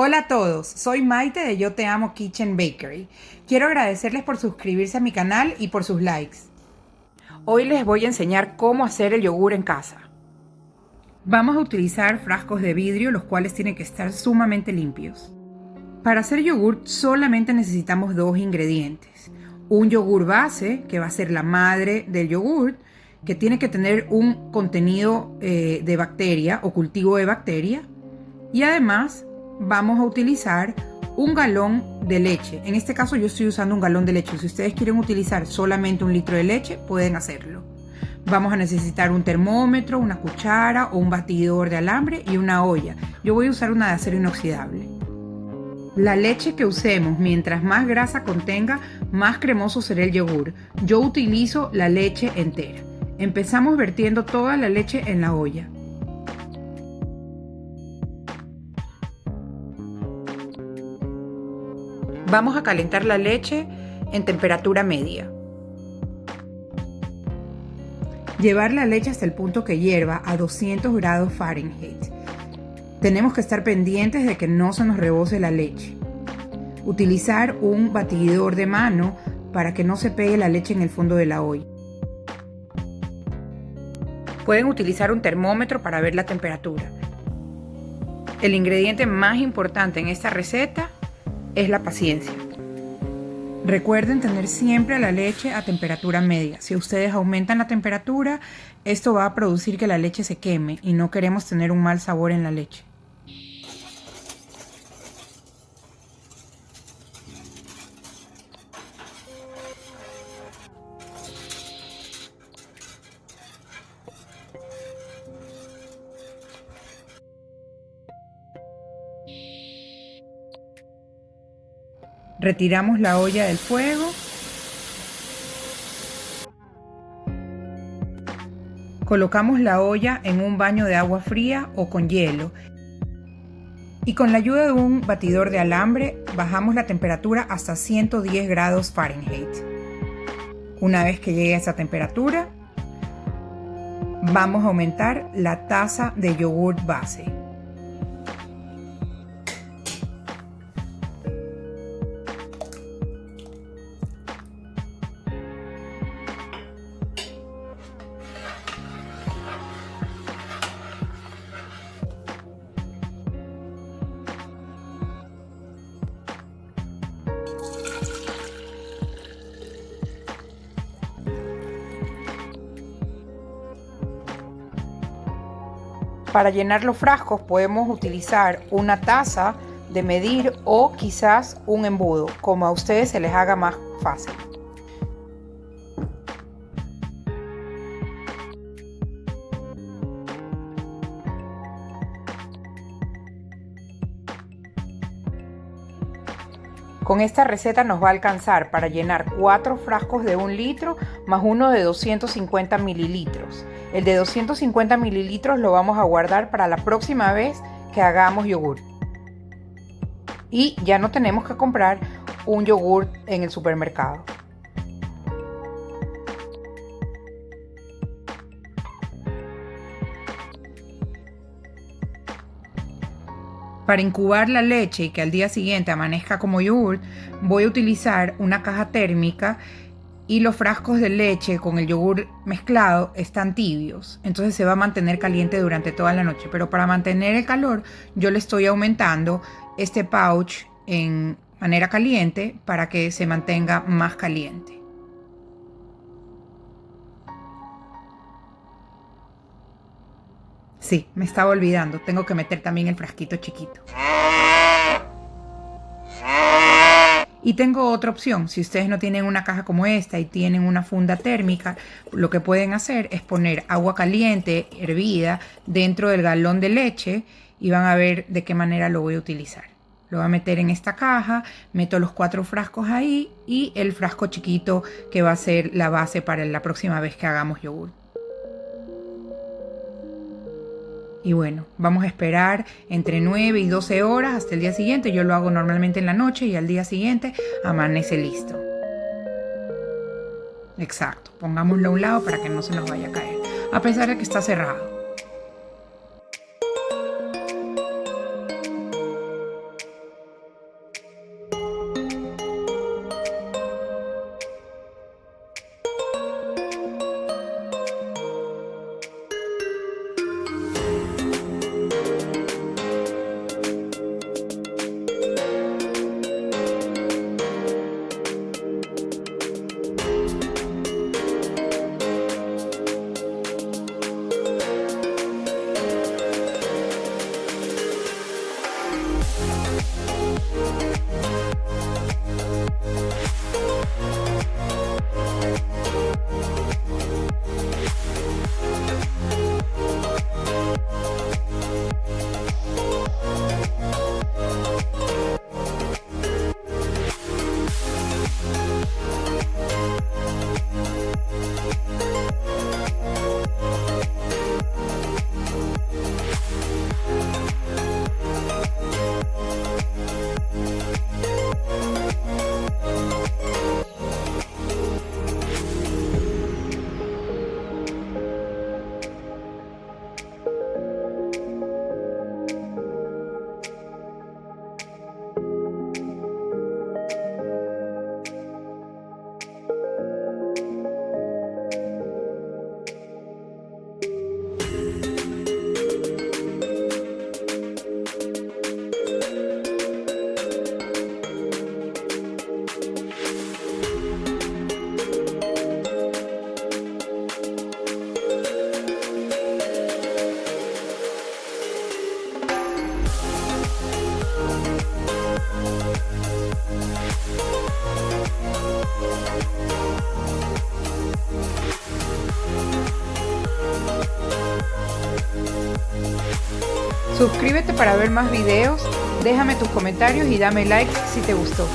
Hola a todos, soy Maite de Yo Te Amo Kitchen Bakery. Quiero agradecerles por suscribirse a mi canal y por sus likes. Hoy les voy a enseñar cómo hacer el yogur en casa. Vamos a utilizar frascos de vidrio, los cuales tienen que estar sumamente limpios. Para hacer yogur solamente necesitamos dos ingredientes. Un yogur base, que va a ser la madre del yogur, que tiene que tener un contenido de bacteria o cultivo de bacteria. Y además vamos a utilizar un galón de leche. En este caso yo estoy usando un galón de leche. Si ustedes quieren utilizar solamente 1 litro de leche, pueden hacerlo. Vamos a necesitar un termómetro, una cuchara o un batidor de alambre y una olla. Yo voy a usar una de acero inoxidable. La leche que usemos, mientras más grasa contenga, más cremoso será el yogur. Yo utilizo la leche entera. Empezamos vertiendo toda la leche en la olla. Vamos a calentar la leche en temperatura media. Llevar la leche hasta el punto que hierva a 200 grados Fahrenheit. Tenemos que estar pendientes de que no se nos rebose la leche. Utilizar un batidor de mano para que no se pegue la leche en el fondo de la olla. Pueden utilizar un termómetro para ver la temperatura. El ingrediente más importante en esta receta es la paciencia. Recuerden tener siempre la leche a temperatura media. Si ustedes aumentan la temperatura, esto va a producir que la leche se queme y no queremos tener un mal sabor en la leche. Retiramos la olla del fuego. Colocamos la olla en un baño de agua fría o con hielo. Y con la ayuda de un batidor de alambre, bajamos la temperatura hasta 110 grados Fahrenheit. Una vez que llegue a esa temperatura, vamos a aumentar la taza de yogur base. Para llenar los frascos podemos utilizar una taza de medir o quizás un embudo, como a ustedes se les haga más fácil. Con esta receta nos va a alcanzar para llenar 4 frascos de 1 litro más uno de 250 mililitros. El de 250 mililitros lo vamos a guardar para la próxima vez que hagamos yogur. Y ya no tenemos que comprar un yogur en el supermercado. Para incubar la leche y que al día siguiente amanezca como yogur, voy a utilizar una caja térmica y los frascos de leche con el yogur mezclado están tibios. Entonces se va a mantener caliente durante toda la noche. Pero para mantener el calor, yo le estoy aumentando este pouch en manera caliente para que se mantenga más caliente. Sí, me estaba olvidando, tengo que meter también el frasquito chiquito. Y tengo otra opción, si ustedes no tienen una caja como esta y tienen una funda térmica, lo que pueden hacer es poner agua caliente, hervida, dentro del galón de leche y van a ver de qué manera lo voy a utilizar. Lo voy a meter en esta caja, meto los 4 frascos ahí y el frasco chiquito que va a ser la base para la próxima vez que hagamos yogur. Y bueno, vamos a esperar entre 9 y 12 horas hasta el día siguiente. Yo lo hago normalmente en la noche y al día siguiente amanece listo. Exacto, pongámoslo a un lado para que no se nos vaya a caer, a pesar de que está cerrado. Suscríbete para ver más videos, déjame tus comentarios y dame like si te gustó.